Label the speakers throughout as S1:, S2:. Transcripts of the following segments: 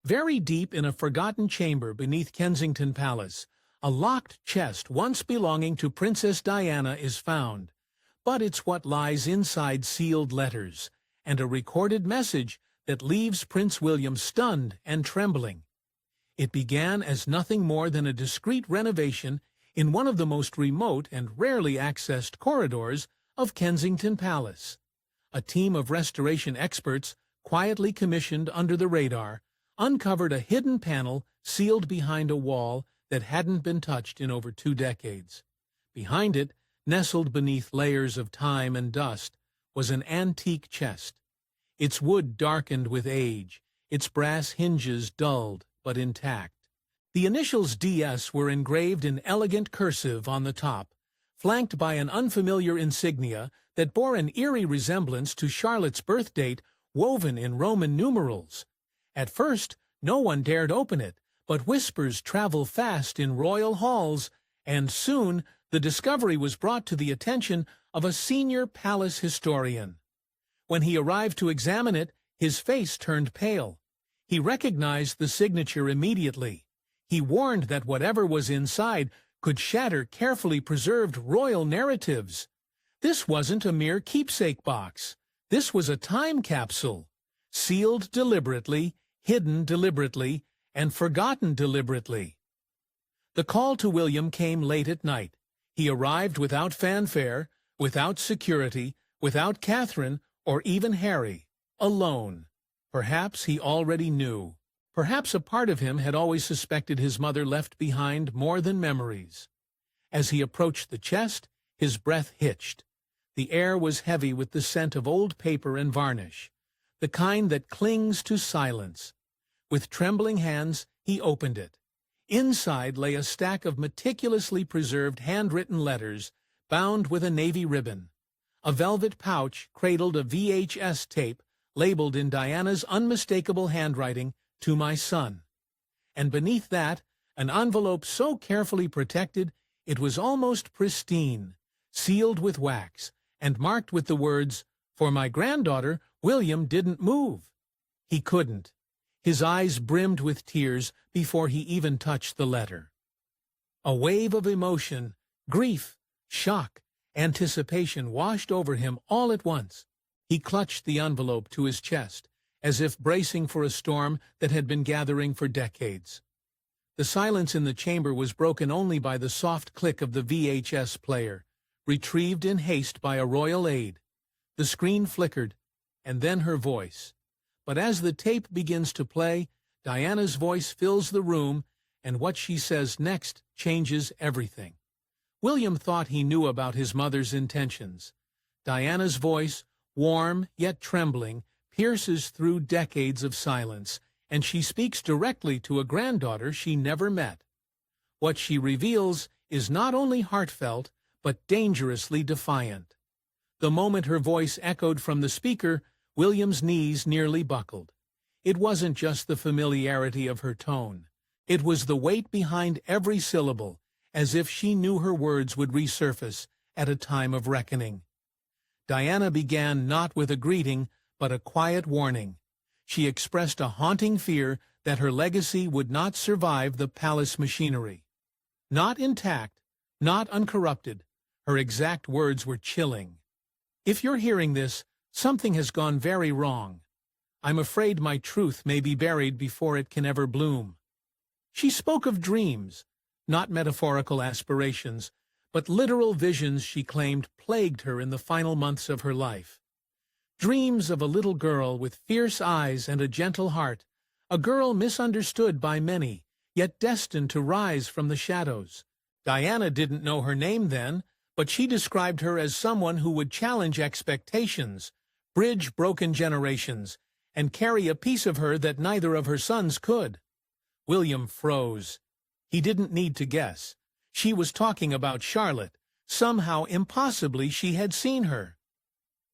S1: Very deep in a forgotten chamber beneath Kensington Palace, a locked chest once belonging to Princess Diana is found. But it's what lies inside sealed letters, and a recorded message that leaves Prince William stunned and trembling. It began as nothing more than a discreet renovation in one of the most remote and rarely accessed corridors of Kensington Palace. A team of restoration experts, quietly commissioned under the radar, uncovered a hidden panel sealed behind a wall that hadn't been touched in over 2 decades. Behind it, nestled beneath layers of time and dust, was an antique chest. Its wood darkened with age, its brass hinges dulled but intact. The initials DS were engraved in elegant cursive on the top, flanked by an unfamiliar insignia that bore an eerie resemblance to Charlotte's birth date woven in Roman numerals. At first, no one dared open it, but whispers travel fast in royal halls, and soon the discovery was brought to the attention of a senior palace historian. When he arrived to examine it, his face turned pale. He recognized the signature immediately. He warned that whatever was inside could shatter carefully preserved royal narratives. This wasn't a mere keepsake box. This was a time capsule, sealed deliberately, hidden deliberately, and forgotten deliberately. The call to William came late at night. He arrived without fanfare, without security, without Catherine or even Harry, alone. Perhaps he already knew. Perhaps a part of him had always suspected his mother left behind more than memories. As he approached the chest, his breath hitched. The air was heavy with the scent of old paper and varnish, the kind that clings to silence. With trembling hands, he opened it. Inside lay a stack of meticulously preserved handwritten letters, bound with a navy ribbon. A velvet pouch cradled a VHS tape labeled in Diana's unmistakable handwriting, "To my son." And beneath that, an envelope so carefully protected it was almost pristine, sealed with wax, and marked with the words, "For my granddaughter, William didn't move." He couldn't. His eyes brimmed with tears before he even touched the letter. A wave of emotion, grief, shock, anticipation washed over him all at once. He clutched the envelope to his chest, as if bracing for a storm that had been gathering for decades. The silence in the chamber was broken only by the soft click of the VHS player, retrieved in haste by a royal aide. The screen flickered, and then her voice. But as the tape begins to play, Diana's voice fills the room, and what she says next changes everything. William thought he knew about his mother's intentions. Diana's voice, warm yet trembling, pierces through decades of silence, and she speaks directly to a granddaughter she never met. What she reveals is not only heartfelt, but dangerously defiant. The moment her voice echoed from the speaker, William's knees nearly buckled. It wasn't just the familiarity of her tone. It was the weight behind every syllable, as if she knew her words would resurface at a time of reckoning. Diana began not with a greeting, but a quiet warning. She expressed a haunting fear that her legacy would not survive the palace machinery. Not intact, not uncorrupted, her exact words were chilling. "If you're hearing this, something has gone very wrong. I'm afraid my truth may be buried before it can ever bloom." She spoke of dreams, not metaphorical aspirations, but literal visions she claimed plagued her in the final months of her life. Dreams of a little girl with fierce eyes and a gentle heart, a girl misunderstood by many, yet destined to rise from the shadows. Diana didn't know her name then, but she described her as someone who would challenge expectations, bridge broken generations, and carry a piece of her that neither of her sons could. William froze. He didn't need to guess. She was talking about Charlotte. Somehow, impossibly, she had seen her.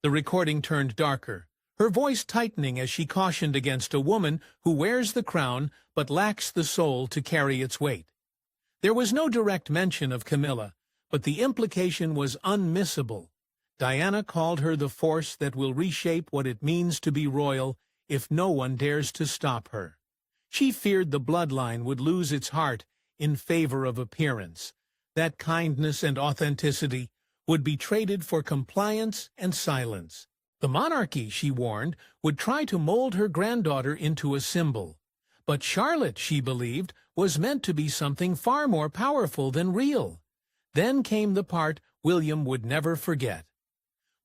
S1: The recording turned darker, her voice tightening as she cautioned against a woman who wears the crown but lacks the soul to carry its weight. There was no direct mention of Camilla, but the implication was unmissable. Diana called her the force that will reshape what it means to be royal if no one dares to stop her. She feared the bloodline would lose its heart in favor of appearance, that kindness and authenticity would be traded for compliance and silence. The monarchy, she warned, would try to mold her granddaughter into a symbol. But Charlotte, she believed, was meant to be something far more powerful than real. Then came the part William would never forget.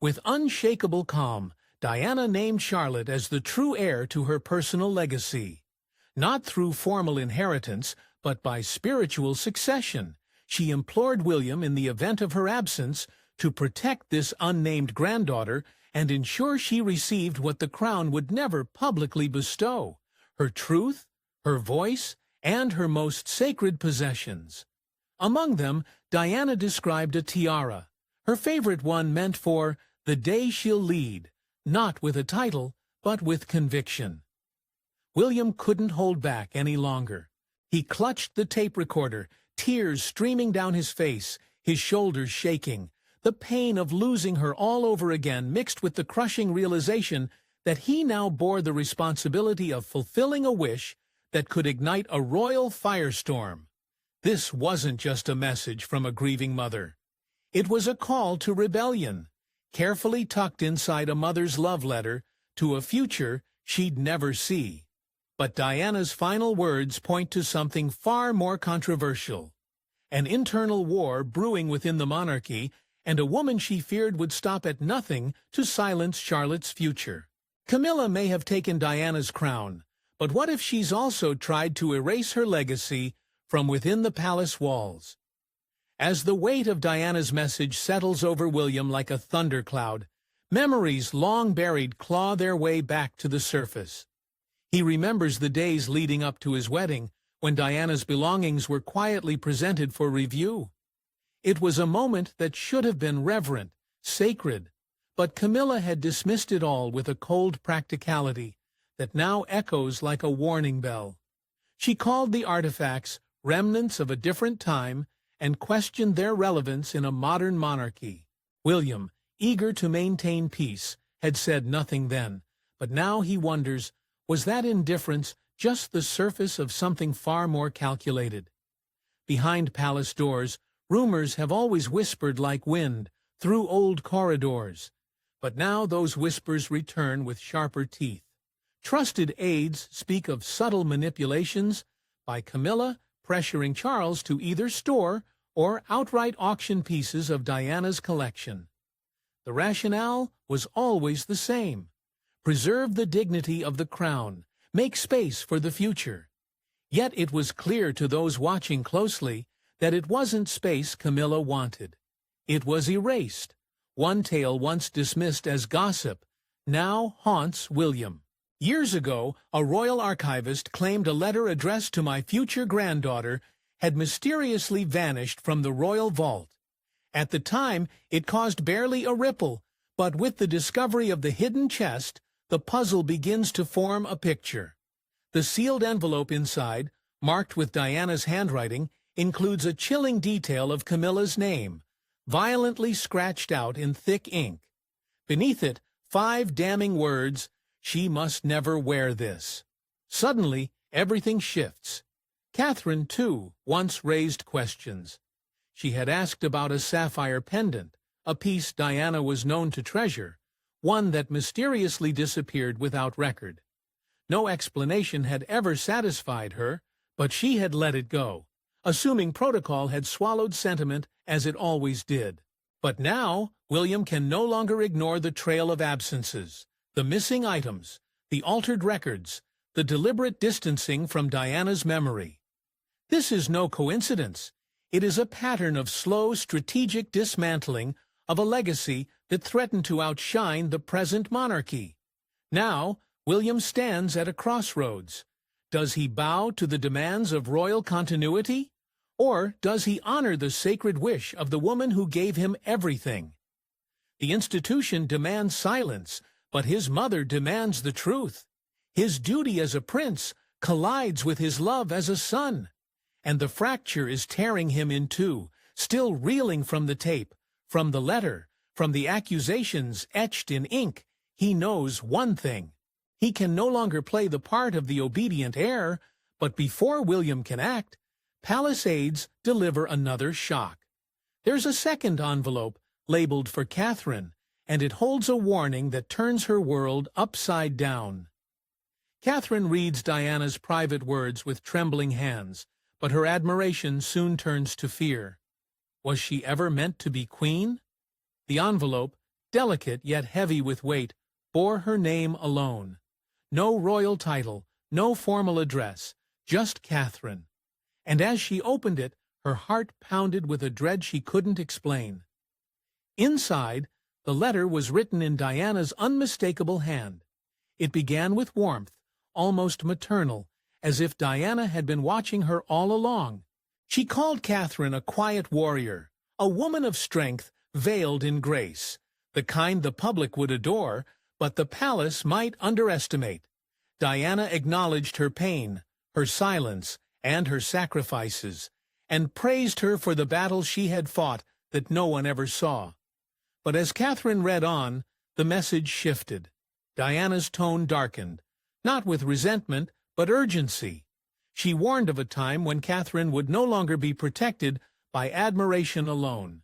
S1: With unshakable calm, Diana named Charlotte as the true heir to her personal legacy. Not through formal inheritance, but by spiritual succession. She implored William in the event of her absence to protect this unnamed granddaughter and ensure she received what the crown would never publicly bestow: her truth, her voice, and her most sacred possessions. Among them, Diana described a tiara, her favorite one meant for the day she'll lead, not with a title, but with conviction. William couldn't hold back any longer. He clutched the tape recorder, tears streaming down his face, his shoulders shaking. The pain of losing her all over again mixed with the crushing realization that he now bore the responsibility of fulfilling a wish that could ignite a royal firestorm. This wasn't just a message from a grieving mother. It was a call to rebellion, carefully tucked inside a mother's love letter to a future she'd never see. But Diana's final words point to something far more controversial: an internal war brewing within the monarchy, and a woman she feared would stop at nothing to silence Charlotte's future. Camilla may have taken Diana's crown, but what if she's also tried to erase her legacy from within the palace walls? As the weight of Diana's message settles over William like a thundercloud, memories long buried claw their way back to the surface. He remembers the days leading up to his wedding, when Diana's belongings were quietly presented for review. It was a moment that should have been reverent, sacred, but Camilla had dismissed it all with a cold practicality that now echoes like a warning bell. She called the artifacts remnants of a different time and questioned their relevance in a modern monarchy. William, eager to maintain peace, had said nothing then, but now he wonders, was that indifference just the surface of something far more calculated? Behind palace doors, rumors have always whispered like wind through old corridors, but now those whispers return with sharper teeth. Trusted aides speak of subtle manipulations by Camilla pressuring Charles to either store or outright auction pieces of Diana's collection. The rationale was always the same: preserve the dignity of the crown, make space for the future. Yet it was clear to those watching closely that it wasn't space Camilla wanted. It was erased. One tale once dismissed as gossip now haunts William. Years ago, a royal archivist claimed a letter addressed to my future granddaughter had mysteriously vanished from the royal vault. At the time, it caused barely a ripple, but with the discovery of the hidden chest, the puzzle begins to form a picture. The sealed envelope inside, marked with Diana's handwriting, includes a chilling detail of Camilla's name, violently scratched out in thick ink. Beneath it, 5 damning words: "She must never wear this." Suddenly, everything shifts. Catherine, too, once raised questions. She had asked about a sapphire pendant, a piece Diana was known to treasure, one that mysteriously disappeared without record. No explanation had ever satisfied her, but she had let it go, assuming protocol had swallowed sentiment as it always did. But now, William can no longer ignore the trail of absences, the missing items, the altered records, the deliberate distancing from Diana's memory. This is no coincidence. It is a pattern of slow, strategic dismantling of a legacy that threatened to outshine the present monarchy. Now, William stands at a crossroads. Does he bow to the demands of royal continuity? Or does he honor the sacred wish of the woman who gave him everything? The institution demands silence, but his mother demands the truth. His duty as a prince collides with his love as a son, and the fracture is tearing him in two, still reeling from the tape, from the letter, from the accusations etched in ink. He knows one thing: he can no longer play the part of the obedient heir, But before William can act, palace aides deliver another shock. There's a second envelope labeled for Catherine, and it holds a warning that turns her world upside down. Catherine reads Diana's private words with trembling hands, but her admiration soon turns to fear. Was she ever meant to be queen? The envelope, delicate yet heavy with weight, bore her name alone. No royal title, no formal address, just Catherine. And as she opened it, her heart pounded with a dread she couldn't explain. Inside, the letter was written in Diana's unmistakable hand. It began with warmth, almost maternal, as if Diana had been watching her all along. She called Catherine a quiet warrior, a woman of strength veiled in grace, the kind the public would adore, but the palace might underestimate. Diana acknowledged her pain, her silence, and her sacrifices, and praised her for the battles she had fought that no one ever saw. But as Catherine read on, the message shifted. Diana's tone darkened, not with resentment, but urgency. She warned of a time when Catherine would no longer be protected by admiration alone.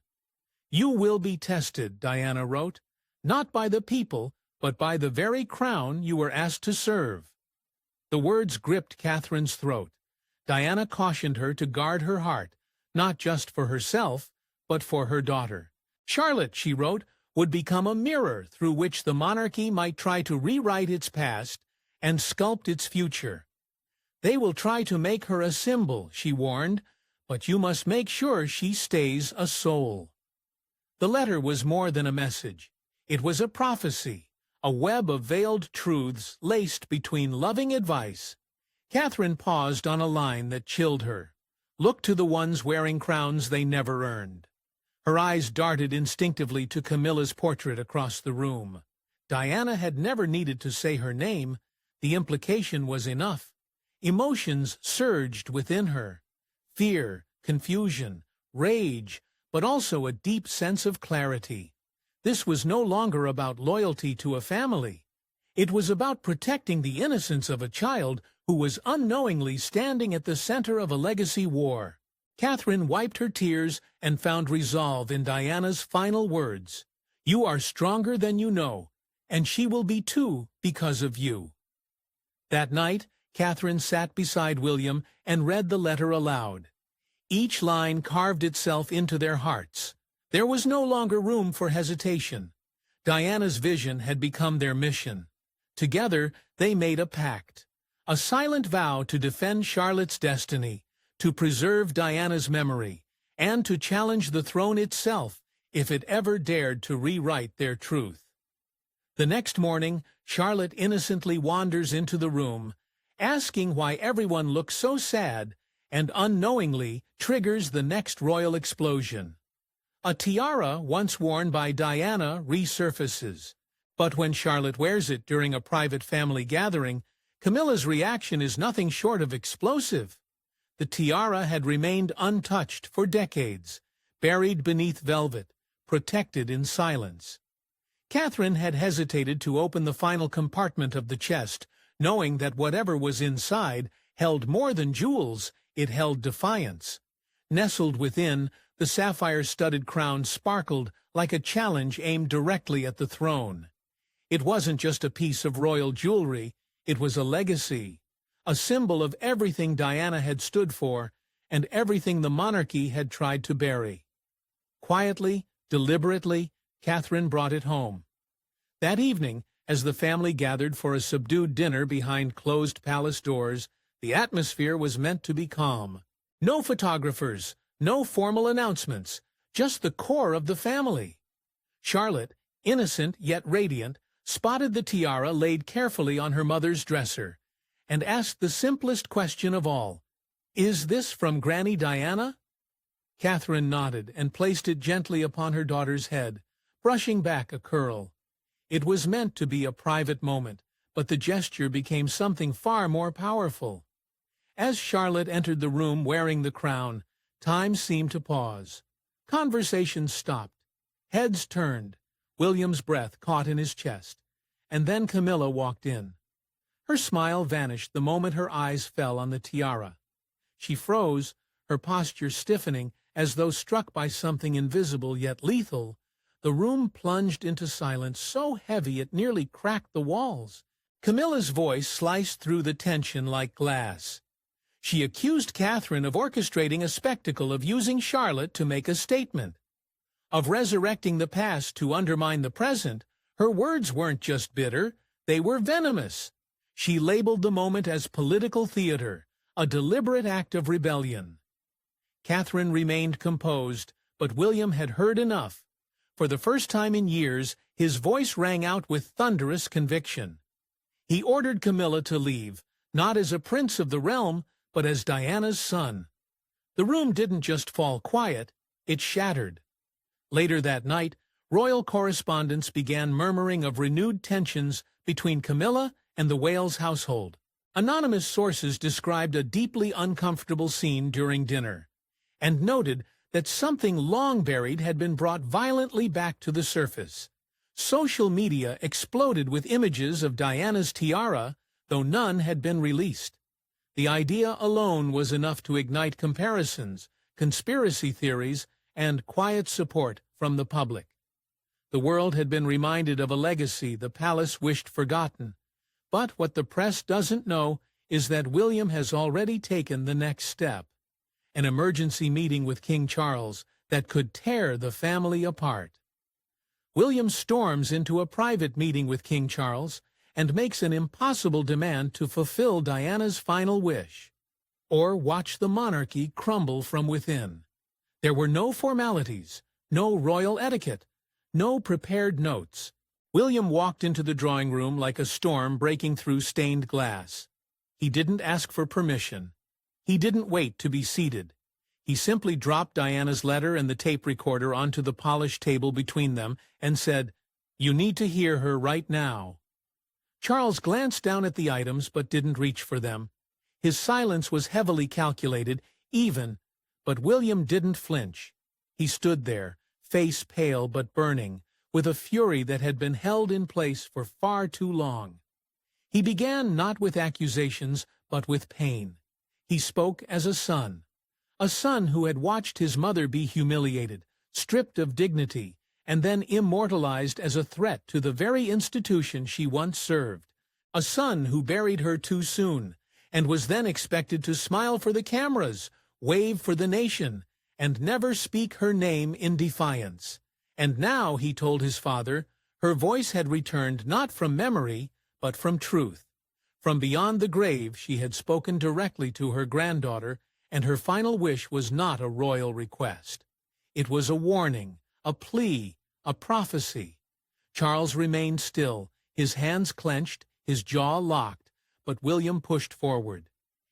S1: "You will be tested," Diana wrote, "not by the people, but by the very crown you were asked to serve." The words gripped Catherine's throat. Diana cautioned her to guard her heart, not just for herself, but for her daughter. Charlotte, she wrote, would become a mirror through which the monarchy might try to rewrite its past and sculpt its future. "They will try to make her a symbol," she warned, "but you must make sure she stays a soul." The letter was more than a message. It was a prophecy, a web of veiled truths laced between loving advice. Catherine paused on a line that chilled her. "Look to the ones wearing crowns they never earned." Her eyes darted instinctively to Camilla's portrait across the room. Diana had never needed to say her name. The implication was enough. Emotions surged within her. Fear, confusion, rage, but also a deep sense of clarity. This was no longer about loyalty to a family. It was about protecting the innocence of a child who was unknowingly standing at the center of a legacy war. Catherine wiped her tears and found resolve in Diana's final words. "You are stronger than you know, and she will be too because of you." That night, Catherine sat beside William and read the letter aloud. Each line carved itself into their hearts. There was no longer room for hesitation. Diana's vision had become their mission. Together, they made a pact, a silent vow to defend Charlotte's destiny, to preserve Diana's memory, and to challenge the throne itself if it ever dared to rewrite their truth. The next morning, Charlotte innocently wanders into the room, asking why everyone looks so sad, and unknowingly triggers the next royal explosion. A tiara once worn by Diana resurfaces, but when Charlotte wears it during a private family gathering, Camilla's reaction is nothing short of explosive. The tiara had remained untouched for decades, buried beneath velvet, protected in silence. Catherine had hesitated to open the final compartment of the chest, knowing that whatever was inside held more than jewels, it held defiance. Nestled within, the sapphire-studded crown sparkled like a challenge aimed directly at the throne. It wasn't just a piece of royal jewelry, it was a legacy, a symbol of everything Diana had stood for and everything the monarchy had tried to bury. Quietly, deliberately, Catherine brought it home. That evening, as the family gathered for a subdued dinner behind closed palace doors, the atmosphere was meant to be calm. No photographers, no formal announcements, just the core of the family. Charlotte, innocent yet radiant, spotted the tiara laid carefully on her mother's dresser, and asked the simplest question of all, "Is this from Granny Diana?" Catherine nodded and placed it gently upon her daughter's head, brushing back a curl. It was meant to be a private moment, but the gesture became something far more powerful. As Charlotte entered the room wearing the crown, time seemed to pause. Conversations stopped. Heads turned. William's breath caught in his chest. And then Camilla walked in. Her smile vanished the moment her eyes fell on the tiara. She froze, her posture stiffening as though struck by something invisible yet lethal. The room plunged into silence so heavy it nearly cracked the walls. Camilla's voice sliced through the tension like glass. She accused Catherine of orchestrating a spectacle, of using Charlotte to make a statement, of resurrecting the past to undermine the present. Her words weren't just bitter, they were venomous. She labeled the moment as political theater, a deliberate act of rebellion. Catherine remained composed, but William had heard enough. For the first time in years, his voice rang out with thunderous conviction. He ordered Camilla to leave, not as a prince of the realm, but as Diana's son. The room didn't just fall quiet, it shattered. Later that night, royal correspondents began murmuring of renewed tensions between Camilla and the Wales household. Anonymous sources described a deeply uncomfortable scene during dinner, and noted that something long buried had been brought violently back to the surface. Social media exploded with images of Diana's tiara, though none had been released. The idea alone was enough to ignite comparisons, conspiracy theories, and quiet support from the public. The world had been reminded of a legacy the palace wished forgotten. But what the press doesn't know is that William has already taken the next step, an emergency meeting with King Charles that could tear the family apart. William storms into a private meeting with King Charles and makes an impossible demand to fulfill Diana's final wish, or watch the monarchy crumble from within. There were no formalities, no royal etiquette, no prepared notes. William walked into the drawing room like a storm breaking through stained glass. He didn't ask for permission. He didn't wait to be seated. He simply dropped Diana's letter and the tape recorder onto the polished table between them and said, "You need to hear her right now." Charles glanced down at the items but didn't reach for them. His silence was heavily calculated, even, but William didn't flinch. He stood there, face pale but burning, with a fury that had been held in place for far too long. He began not with accusations, but with pain. He spoke as a son who had watched his mother be humiliated, stripped of dignity, and then immortalized as a threat to the very institution she once served. A son who buried her too soon, and was then expected to smile for the cameras, wave for the nation, and never speak her name in defiance. And now, he told his father, her voice had returned not from memory, but from truth. From beyond the grave she had spoken directly to her granddaughter, and her final wish was not a royal request. It was a warning, a plea, a prophecy. Charles remained still, his hands clenched, his jaw locked, but William pushed forward.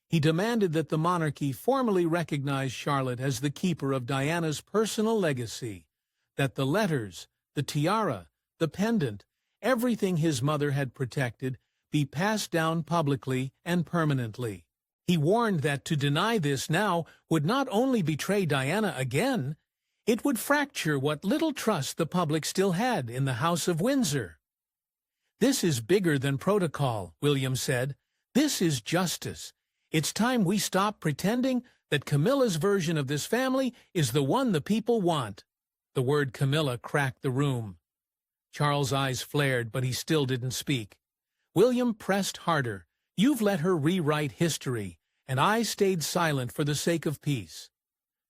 S1: He demanded that the monarchy formally recognize Charlotte as the keeper of Diana's personal legacy, that the letters, the tiara, the pendant, everything his mother had protected, be passed down publicly and permanently. He warned that to deny this now would not only betray Diana again, it would fracture what little trust the public still had in the House of Windsor. "This is bigger than protocol," William said. "This is justice. It's time we stop pretending that Camilla's version of this family is the one the people want." The word Camilla cracked the room. Charles' eyes flared, but he still didn't speak. William pressed harder. "You've let her rewrite history, and I stayed silent for the sake of peace.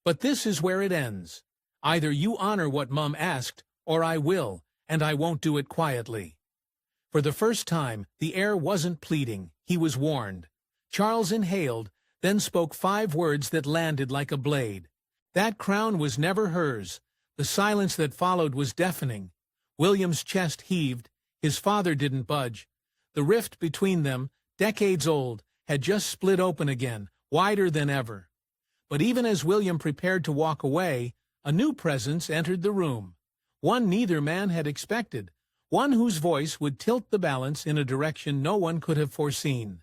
S1: But this is where it ends. Either you honor what Mum asked, or I will, and I won't do it quietly." For the first time, the air wasn't pleading, he was warned. Charles inhaled, then spoke 5 words that landed like a blade. That crown was never hers. The silence that followed was deafening. William's chest heaved. His father didn't budge. The rift between them, decades old, had just split open again, wider than ever. But even as William prepared to walk away, a new presence entered the room. One neither man had expected, one whose voice would tilt the balance in a direction no one could have foreseen.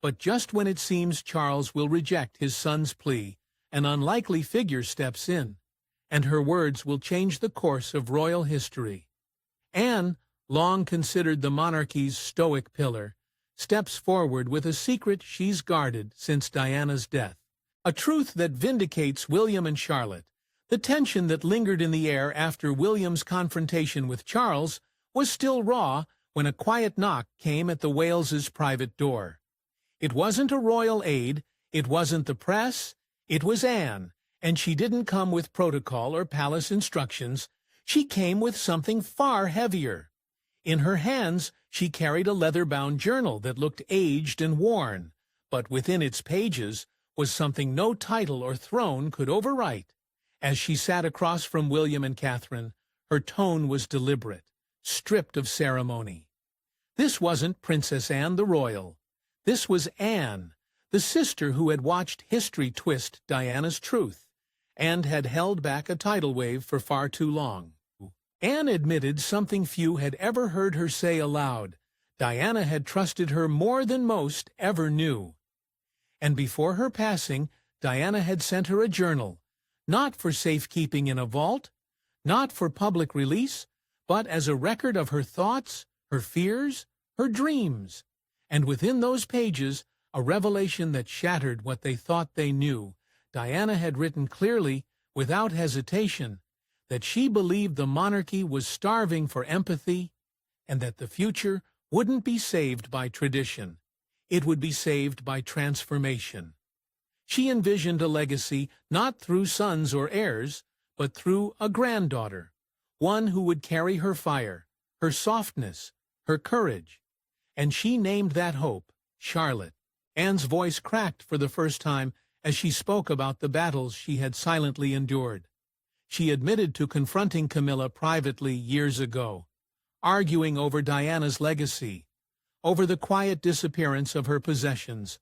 S1: But just when it seems Charles will reject his son's plea, an unlikely figure steps in, and her words will change the course of royal history. Anne, long considered the monarchy's stoic pillar, steps forward with a secret she's guarded since Diana's death. A truth that vindicates William and Charlotte. The tension that lingered in the air after William's confrontation with Charles was still raw when a quiet knock came at the Waleses' private door. It wasn't a royal aide, it wasn't the press, it was Anne, and she didn't come with protocol or palace instructions. She came with something far heavier. In her hands, she carried a leather-bound journal that looked aged and worn, but within its pages was something no title or throne could overwrite. As she sat across from William and Catherine, her tone was deliberate, stripped of ceremony. This wasn't Princess Anne the Royal. This was Anne, the sister who had watched history twist Diana's truth, and had held back a tidal wave for far too long. Anne admitted something few had ever heard her say aloud. Diana had trusted her more than most ever knew. And before her passing, Diana had sent her a journal, not for safekeeping in a vault, not for public release, but as a record of her thoughts, her fears, her dreams. And within those pages, a revelation that shattered what they thought they knew. Diana had written clearly, without hesitation, that she believed the monarchy was starving for empathy and that the future wouldn't be saved by tradition. It would be saved by transformation. She envisioned a legacy not through sons or heirs, but through a granddaughter, one who would carry her fire, her softness, her courage. And she named that hope Charlotte. Anne's voice cracked for the first time as she spoke about the battles she had silently endured. She admitted to confronting Camilla privately years ago, arguing over Diana's legacy, over the quiet disappearance of her possessions,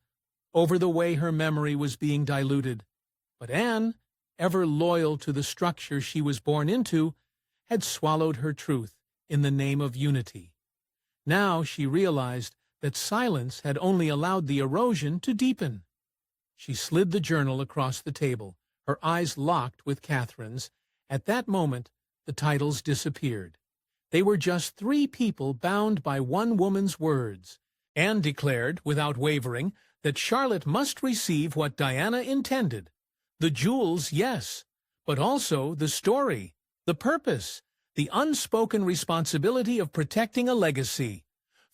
S1: over the way her memory was being diluted. But Anne, ever loyal to the structure she was born into, had swallowed her truth in the name of unity. Now she realized that silence had only allowed the erosion to deepen. She slid the journal across the table, her eyes locked with Catherine's. At that moment, the titles disappeared. They were just three people bound by one woman's words. Anne declared, without wavering, that Charlotte must receive what Diana intended. The jewels, yes, but also the story, the purpose, the unspoken responsibility of protecting a legacy,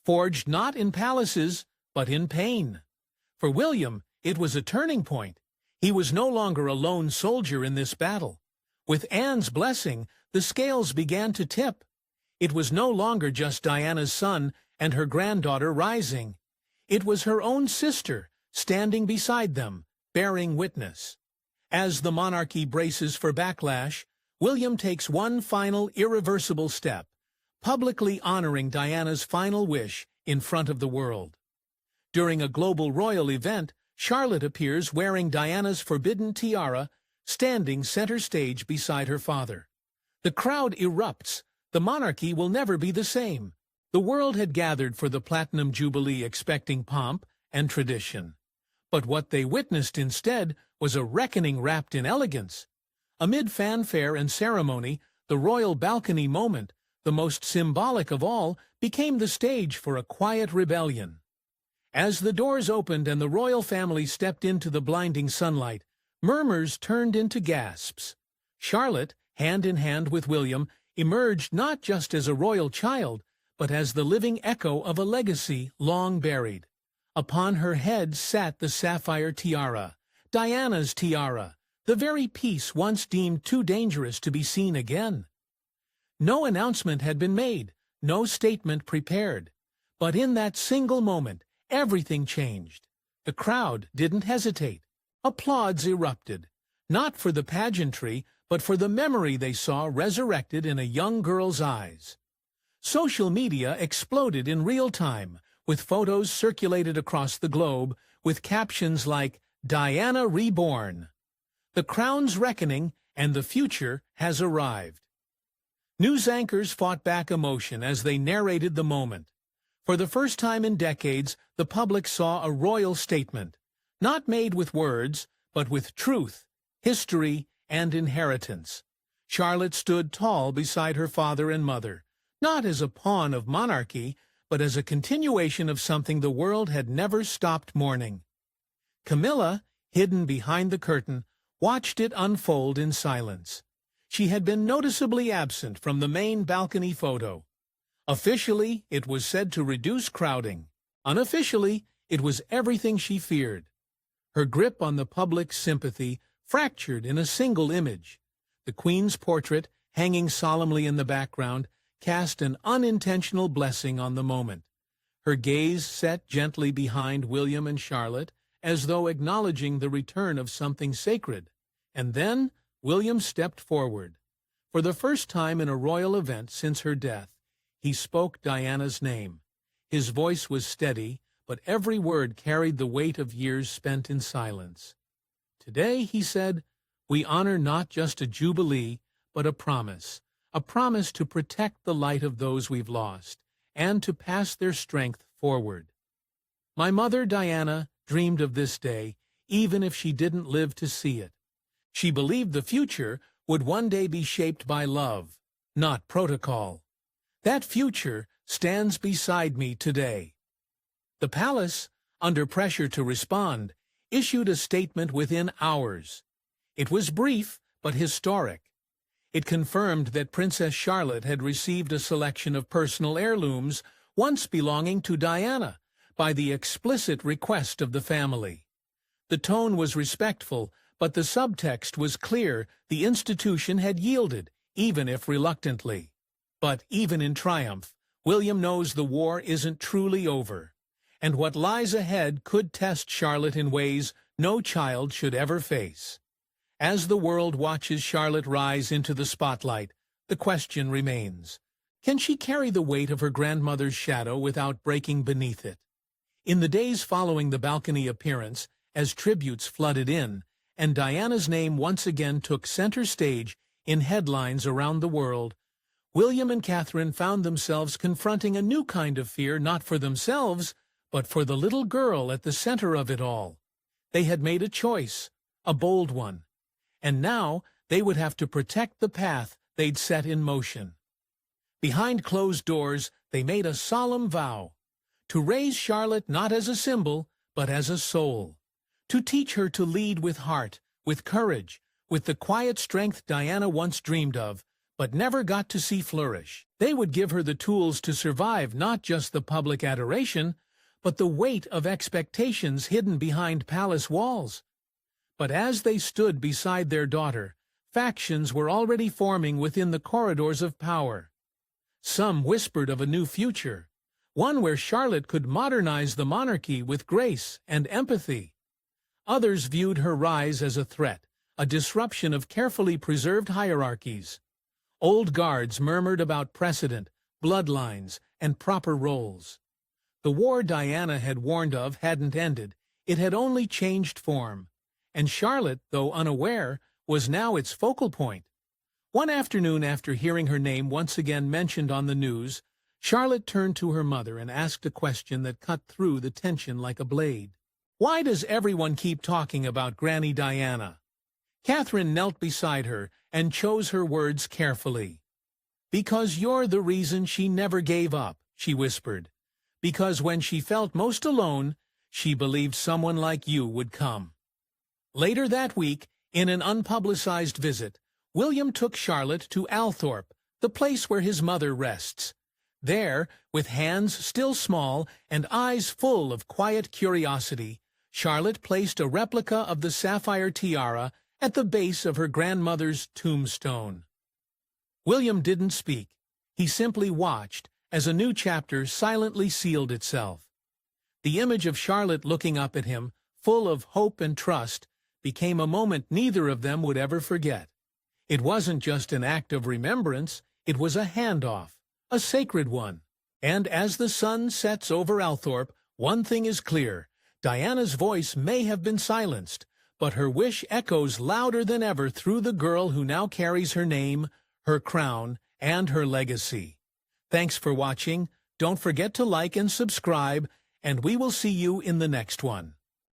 S1: forged not in palaces, but in pain. For William, it was a turning point. He was no longer a lone soldier in this battle. With Anne's blessing, the scales began to tip. It was no longer just Diana's son and her granddaughter rising. It was her own sister, standing beside them, bearing witness. As the monarchy braces for backlash, William takes one final irreversible step, publicly honoring Diana's final wish in front of the world. During a global royal event, Charlotte appears wearing Diana's forbidden tiara, standing center stage beside her father. The crowd erupts. The monarchy will never be the same. The world had gathered for the Platinum Jubilee expecting pomp and tradition. But what they witnessed instead was a reckoning wrapped in elegance. Amid fanfare and ceremony, the royal balcony moment, the most symbolic of all, became the stage for a quiet rebellion. As the doors opened and the royal family stepped into the blinding sunlight, murmurs turned into gasps. Charlotte, hand in hand with William, emerged not just as a royal child, but as the living echo of a legacy long buried. Upon her head sat the sapphire tiara, Diana's tiara, the very piece once deemed too dangerous to be seen again. No announcement had been made, no statement prepared. But in that single moment, everything changed. The crowd didn't hesitate. Applause erupted, not for the pageantry, but for the memory they saw resurrected in a young girl's eyes. Social media exploded in real time, with photos circulated across the globe, with captions like, "Diana Reborn. The crown's reckoning and the future has arrived." News anchors fought back emotion as they narrated the moment. For the first time in decades, the public saw a royal statement, not made with words, but with truth, history, and inheritance. Charlotte stood tall beside her father and mother, not as a pawn of monarchy, but as a continuation of something the world had never stopped mourning. Camilla, hidden behind the curtain, watched it unfold in silence. She had been noticeably absent from the main balcony photo. Officially, it was said to reduce crowding. Unofficially, it was everything she feared. Her grip on the public's sympathy fractured in a single image. The Queen's portrait, hanging solemnly in the background, cast an unintentional blessing on the moment. Her gaze set gently behind William and Charlotte, as though acknowledging the return of something sacred. And then William stepped forward. For the first time in a royal event since her death, he spoke Diana's name. His voice was steady, but every word carried the weight of years spent in silence. Today, he said, we honor not just a jubilee, but a promise to protect the light of those we've lost, and to pass their strength forward. My mother, Diana, dreamed of this day, even if she didn't live to see it. She believed the future would one day be shaped by love, not protocol. That future stands beside me today. The palace, under pressure to respond, issued a statement within hours. It was brief, but historic. It confirmed that Princess Charlotte had received a selection of personal heirlooms once belonging to Diana by the explicit request of the family. The tone was respectful, but the subtext was clear. The institution had yielded, even if reluctantly. But even in triumph, William knows the war isn't truly over, and what lies ahead could test Charlotte in ways no child should ever face. As the world watches Charlotte rise into the spotlight, the question remains, can she carry the weight of her grandmother's shadow without breaking beneath it? In the days following the balcony appearance, as tributes flooded in, and Diana's name once again took center stage in headlines around the world, William and Catherine found themselves confronting a new kind of fear, not for themselves, but for the little girl at the center of it all. They had made a choice, a bold one, and now they would have to protect the path they'd set in motion. Behind closed doors, they made a solemn vow to raise Charlotte not as a symbol, but as a soul, to teach her to lead with heart, with courage, with the quiet strength Diana once dreamed of, but never got to see flourish. They would give her the tools to survive not just the public adoration, but the weight of expectations hidden behind palace walls. But as they stood beside their daughter, factions were already forming within the corridors of power. Some whispered of a new future, one where Charlotte could modernize the monarchy with grace and empathy. Others viewed her rise as a threat, a disruption of carefully preserved hierarchies. Old guards murmured about precedent, bloodlines, and proper roles. The war Diana had warned of hadn't ended, it had only changed form. And Charlotte, though unaware, was now its focal point. One afternoon, after hearing her name once again mentioned on the news, Charlotte turned to her mother and asked a question that cut through the tension like a blade. Why does everyone keep talking about Granny Diana? Catherine knelt beside her and chose her words carefully. Because you're the reason she never gave up, she whispered. Because when she felt most alone, she believed someone like you would come. Later that week, in an unpublicized visit, William took Charlotte to Althorpe, the place where his mother rests. There, with hands still small and eyes full of quiet curiosity, Charlotte placed a replica of the sapphire tiara at the base of her grandmother's tombstone. William didn't speak. He simply watched as a new chapter silently sealed itself. The image of Charlotte looking up at him, full of hope and trust, became a moment neither of them would ever forget. It wasn't just an act of remembrance, it was a handoff, a sacred one. And as the sun sets over Althorpe, one thing is clear. Diana's voice may have been silenced, but her wish echoes louder than ever through the girl who now carries her name, her crown, and her legacy. Thanks for watching. Don't forget to like and subscribe, and we will see you in the next one.